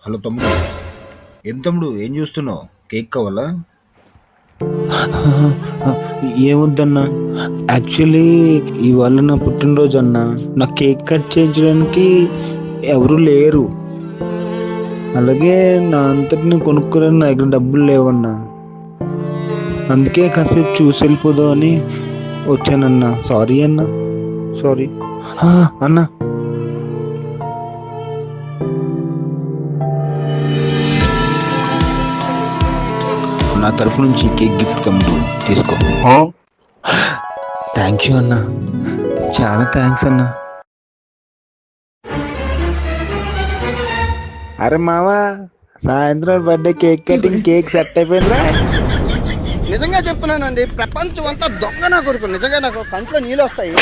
Hello తమ్ముడు, ఏం తమ్ముడు ఏం చూస్తున్నావు? కేక్ కావాలా? ఏమొద్దన్నా. యాక్చువల్లీ ఇవాళ నా పుట్టినరోజు అన్నా. నా కేక్ కట్ చేయించడానికి ఎవరు లేరు. అలాగే నా అంతటి నేను కొనుక్కోలేని నా దగ్గర డబ్బులు లేవన్నా. అందుకే కాసేపు చూసి వెళ్ళిపోదాం అని వచ్చానన్నా. సారీ అన్నా, సారీ అన్నా. నా తరపు నుంచి కేక్ గిఫ్ట్ తమ్ముడు తీసుకో. థ్యాంక్ యూ అన్నా, చాలా థ్యాంక్స్ అన్నా. అరే మావా, సాయంత్రం birthday cake cutting cake set అయిపోయిందా? నిజంగా చెప్తున్నానండి, ప్రపంచం అంతా దొంగ నా కొడుకు. నిజంగా నాకు కంట్లో నీళ్ళు వస్తాయి.